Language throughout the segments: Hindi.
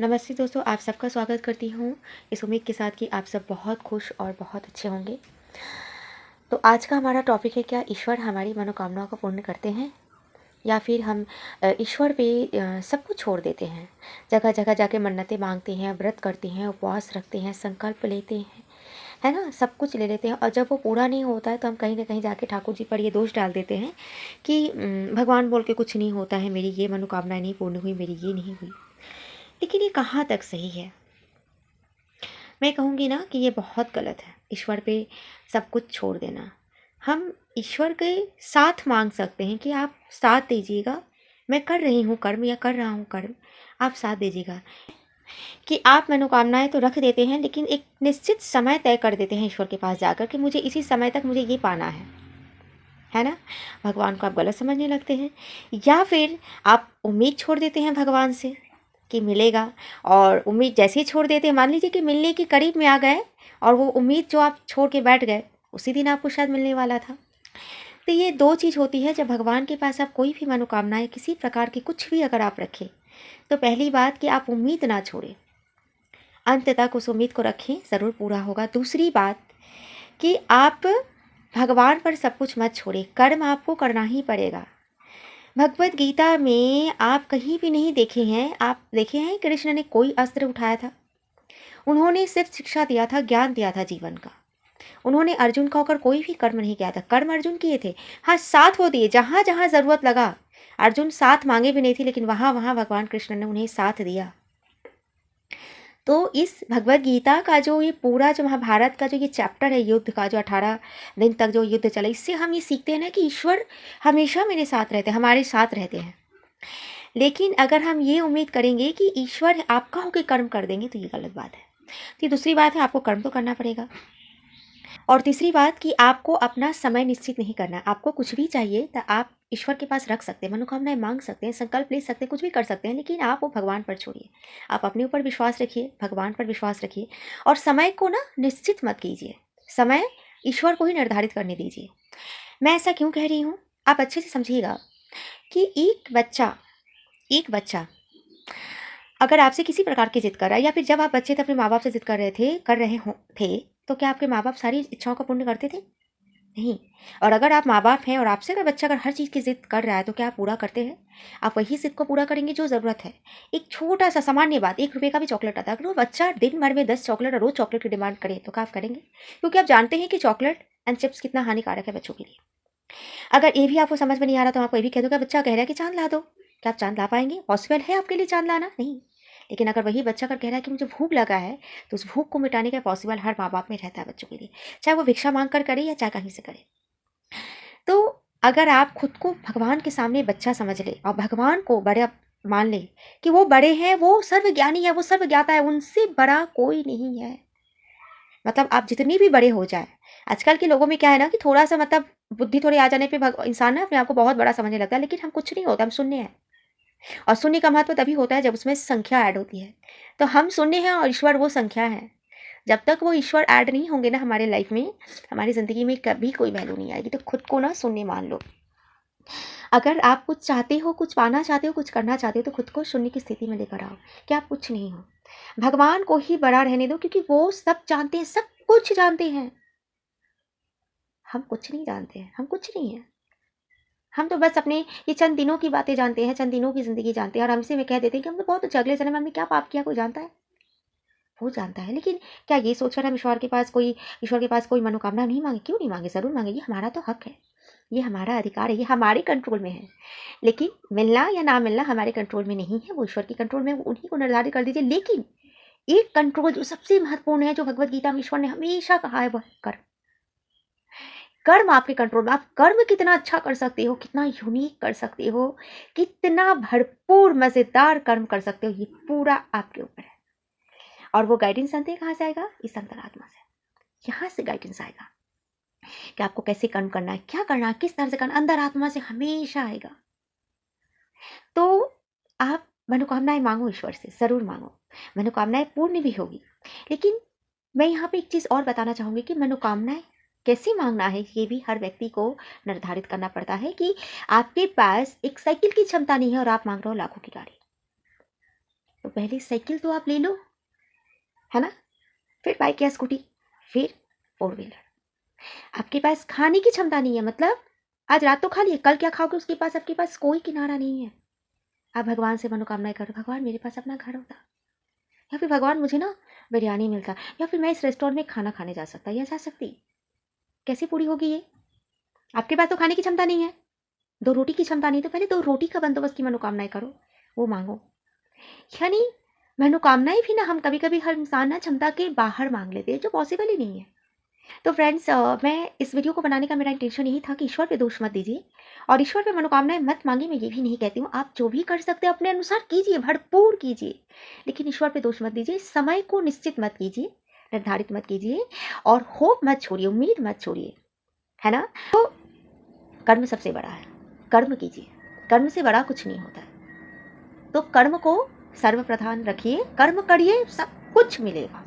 नमस्ते दोस्तों, आप सबका स्वागत करती हूँ इस उम्मीद के साथ कि आप सब बहुत खुश और बहुत अच्छे होंगे। तो आज का हमारा टॉपिक है, क्या ईश्वर हमारी मनोकामनाओं को पूर्ण करते हैं या फिर हम ईश्वर पे सब कुछ छोड़ देते हैं। जगह जगह जाके मन्नतें मांगते हैं, व्रत करते हैं, उपवास रखते हैं, संकल्प लेते हैं, है ना, सब कुछ ले लेते हैं और जब वो पूरा नहीं होता है तो हम कहीं ना कहीं जाके ठाकुर जी पर ये दोष डाल देते हैं कि भगवान बोल के कुछ नहीं होता है, मेरी ये मनोकामना नहीं पूर्ण हुई, मेरी ये नहीं हुई। लेकिन ये कहाँ तक सही है? मैं कहूँगी ना कि ये बहुत गलत है, ईश्वर पे सब कुछ छोड़ देना। हम ईश्वर के साथ मांग सकते हैं कि आप साथ दीजिएगा, मैं कर रही हूँ कर्म या कर रहा हूँ कर्म, आप साथ दीजिएगा। कि आप मनोकामनाएं तो रख देते हैं लेकिन एक निश्चित समय तय कर देते हैं ईश्वर के पास जाकर कि मुझे इसी समय तक मुझे ये पाना है ना। भगवान को आप गलत समझने लगते हैं या फिर आप उम्मीद छोड़ देते हैं भगवान से कि मिलेगा, और उम्मीद जैसे ही छोड़ देते हैं, मान लीजिए कि मिलने के करीब में आ गए और वो उम्मीद जो आप छोड़ के बैठ गए उसी दिन आपको शायद मिलने वाला था। तो ये दो चीज़ होती है जब भगवान के पास आप कोई भी मनोकामनाएं किसी प्रकार की कुछ भी अगर आप रखें, तो पहली बात कि आप उम्मीद ना छोड़ें, अंत तक उस उम्मीद को रखें, ज़रूर पूरा होगा। दूसरी बात कि आप भगवान पर सब कुछ मत छोड़ें, कर्म आपको करना ही पड़ेगा। भगवत गीता में आप कहीं भी नहीं देखे हैं, आप देखे हैं कृष्ण ने कोई अस्त्र उठाया था? उन्होंने सिर्फ शिक्षा दिया था, ज्ञान दिया था जीवन का। उन्होंने अर्जुन का होकर कोई भी कर्म नहीं किया था। कर्म अर्जुन किए थे, हाँ साथ वो दिए, जहाँ जहाँ ज़रूरत लगा। अर्जुन साथ मांगे भी नहीं थे लेकिन वहाँ वहाँ भगवान कृष्ण ने उन्हें साथ दिया। तो इस भगवत गीता का जो ये पूरा जो महाभारत का जो ये चैप्टर है, युद्ध का जो 18 दिन तक जो युद्ध चला, इससे हम ये सीखते हैं ना कि ईश्वर हमेशा मेरे साथ रहते हैं, हमारे साथ रहते हैं। लेकिन अगर हम ये उम्मीद करेंगे कि ईश्वर आपका होकर कर्म कर देंगे तो ये गलत बात है। तो दूसरी बात है, आपको कर्म तो करना पड़ेगा। और तीसरी बात कि आपको अपना समय निश्चित नहीं करना। आपको कुछ भी चाहिए तो आप ईश्वर के पास रख सकते हैं, मनोकामनाएं मांग सकते हैं, संकल्प ले सकते हैं, कुछ भी कर सकते हैं, लेकिन आप वो भगवान पर छोड़िए। आप अपने ऊपर विश्वास रखिए, भगवान पर विश्वास रखिए और समय को ना निश्चित मत कीजिए। समय ईश्वर को ही निर्धारित करने दीजिए। मैं ऐसा क्यों कह रही हूँ, आप अच्छे से समझिएगा कि एक बच्चा अगर आपसे किसी प्रकार की जिद कर रहा है, या फिर जब आप बच्चे थे अपने माँ बाप से जिद कर रहे थे, तो क्या आपके माँ बाप सारी इच्छाओं को पूर्ण करते थे? नहीं। और अगर आप माँ बाप हैं और आपसे अगर बच्चा अगर हर चीज़ की जिद कर रहा है तो क्या आप पूरा करते हैं? आप वही जिद को पूरा करेंगे जो ज़रूरत है। एक छोटा सा सामान्य बात, 1 रुपये का भी चॉकलेट आता है, अगर वो बच्चा दिन भर में 10 चॉकलेट और रोज़ चॉकलेट की डिमांड करे तो क्या आप करेंगे? क्योंकि आप जानते हैं कि चॉकलेट एंड चिप्स कितना हानिकारक है बच्चों के लिए। अगर ये भी आपको समझ में नहीं आ रहा तो आपको ये भी कह दो कि बच्चा कह रहा है कि चाँद ला दो, क्या आप चाँद ला पाएंगे? पॉसिबल है आपके लिए चाँद लाना? नहीं। लेकिन अगर वही बच्चा अगर कह रहा है कि मुझे भूख लगा है, तो उस भूख को मिटाने का पॉसिबल हर माँ बाप में रहता है बच्चों के लिए, चाहे वो भिक्षा मांग कर करे या चाहे कहीं से करे। तो अगर आप खुद को भगवान के सामने बच्चा समझ ले और भगवान को बड़ा मान ले कि वो बड़े हैं, वो सर्वज्ञानी है, वो सर्वज्ञाता है, उनसे बड़ा कोई नहीं है। मतलब आप जितनी भी बड़े हो जाए, आजकल के लोगों में क्या है ना कि थोड़ा सा मतलब बुद्धि थोड़ी आ जाने पे इंसान ना अपने आप को बहुत बड़ा समझने लगता है, लेकिन हम कुछ नहीं होता, हम शून्य हैं। और शून्य का महत्व तभी होता है जब उसमें संख्या ऐड होती है। तो हम शून्य हैं और ईश्वर वो संख्या है। जब तक वो ईश्वर ऐड नहीं होंगे ना हमारे लाइफ में, हमारी ज़िंदगी में कभी कोई वैल्यू नहीं आएगी। तो खुद को ना शून्य मान लो। अगर आप कुछ चाहते हो, कुछ पाना चाहते हो, कुछ करना चाहते हो, तो खुद को शून्य की स्थिति में लेकर आओ कि आप कुछ नहीं हो। भगवान को ही बड़ा रहने दो क्योंकि वो सब जानते हैं, सब कुछ जानते हैं। हम कुछ नहीं जानते हैं, हम कुछ नहीं है। हम तो बस अपने ये चंद दिनों की बातें जानते हैं, चंद दिनों की ज़िंदगी जानते हैं और हमसे में कह देते हैं कि हम तो बहुत अच्छे, अगले जन्म में हमने क्या पाप किया कोई जानता है? वो जानता है। लेकिन क्या ये सोचकर हम ईश्वर के पास कोई मनोकामना नहीं मांगे? क्यों नहीं मांगे, ज़रूर मांगे। ये हमारा तो हक है, ये हमारा अधिकार है, ये हमारे कंट्रोल में है। लेकिन मिलना या ना मिलना हमारे कंट्रोल में नहीं है, वो ईश्वर के कंट्रोल में, वो उन्हीं को निर्धारित कर दीजिए। लेकिन एक कंट्रोल जो सबसे महत्वपूर्ण है, जो भगवत गीता में ईश्वर ने हमेशा कहा है, वह कर्म। कर्म आपके कंट्रोल में। आप कर्म कितना अच्छा कर सकते हो, कितना यूनिक कर सकते हो, कितना भरपूर मज़ेदार कर्म कर सकते हो, ये पूरा आपके ऊपर है। और वो गाइडेंस अंत कहाँ से आएगा? इस अंतरात्मा से। यहाँ से गाइडेंस आएगा कि आपको कैसे कर्म करना है, क्या करना है, किस तरह से करना, अंदर आत्मा से हमेशा आएगा। तो आप मनोकामनाएं मांगो, ईश्वर से ज़रूर मांगो, मनोकामनाएं पूर्ण भी होगी। लेकिन मैं यहाँ पे एक चीज़ और बताना चाहूँगी कि मनोकामनाएं कैसे मांगना है, ये भी हर व्यक्ति को निर्धारित करना पड़ता है। कि आपके पास एक साइकिल की क्षमता नहीं है और आप मांग रहे हो लाखों की गाड़ी। तो पहले साइकिल तो आप ले लो, है ना, फिर बाइक या स्कूटी, फिर फोर व्हीलर। आपके पास खाने की क्षमता नहीं है, मतलब आज रात तो खा लिए, कल क्या खाओगे उसके पास आपके पास कोई किनारा नहीं है। आप भगवान से मनोकामनाएं करो, भगवान मेरे पास अपना घर होता, या फिर भगवान मुझे ना बिरयानी मिलता, या फिर मैं इस रेस्टोरेंट में खाना खाने जा सकता या जा सकती। कैसे पूरी होगी ये? आपके पास तो खाने की क्षमता नहीं है, दो रोटी की क्षमता नहीं, तो पहले दो रोटी का बंदोबस्त की मनोकामनाएं करो, वो मांगो। यानी मनोकामनाएं भी ना हम कभी कभी हर इंसान ना क्षमता के बाहर मांग लेते हैं, जो पॉसिबल ही नहीं है। तो फ्रेंड्स, मैं इस वीडियो को बनाने का मेरा इंटेंशन यही था कि ईश्वर पे दोष मत दीजिए और ईश्वर पे मनोकामनाएं मत मांगिए। मैं ये भी नहीं कहती हूँ, आप जो भी कर सकते हैं अपने अनुसार कीजिए, भरपूर कीजिए, लेकिन ईश्वर पे दोष मत दीजिए। समय को निश्चित मत कीजिए, निर्धारित मत कीजिए, और होप मत छोड़िए, उम्मीद मत छोड़िए, है ना। तो कर्म सबसे बड़ा है, कर्म कीजिए, कर्म से बड़ा कुछ नहीं होता है। तो कर्म को सर्वप्रधान रखिए, कर्म करिए, सब कुछ मिलेगा,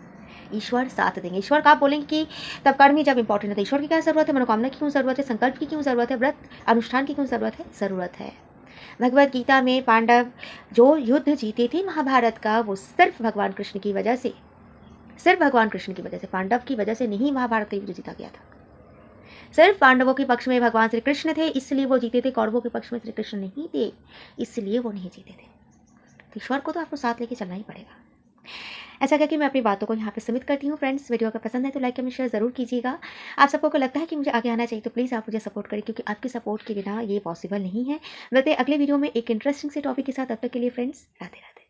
ईश्वर साथ देंगे। ईश्वर का आप बोलेंगे कि तब कर्म ही जब इंपॉर्टेंट है तो ईश्वर की क्या जरूरत है, मनोकामना की क्यों जरूरत है, संकल्प की क्यों जरूरत है, व्रत अनुष्ठान की क्यों जरूरत है? जरूरत है। भगवत गीता में पांडव जो युद्ध जीते थे महाभारत का, वो सिर्फ भगवान कृष्ण की वजह से, सिर्फ भगवान कृष्ण की वजह से, पांडव की वजह से नहीं महाभारत का युद्ध जीता गया था। सिर्फ पांडवों के पक्ष में भगवान श्री कृष्ण थे, इसलिए वो जीते थे। कौरवों के पक्ष में श्री कृष्ण नहीं थे, इसलिए वो नहीं जीते थे। तो ईश्वर को तो आपको साथ लेके चलना ही पड़ेगा। ऐसा करके मैं अपनी बातों को यहाँ पे सीमित करती हूँ। फ्रेंड्स, वीडियो अगर पसंद है तो लाइक कमेंट शेयर ज़रूर कीजिएगा। आप सबको को लगता है कि मुझे आगे आना चाहिए तो प्लीज़ आप मुझे सपोर्ट करें, क्योंकि आपके सपोर्ट के बिना ये पॉसिबल नहीं है। मिलते हैं अगले वीडियो में एक इंटरेस्टिंग से टॉपिक के साथ। तब तक के लिए फ्रेंड्स, राधे राधे।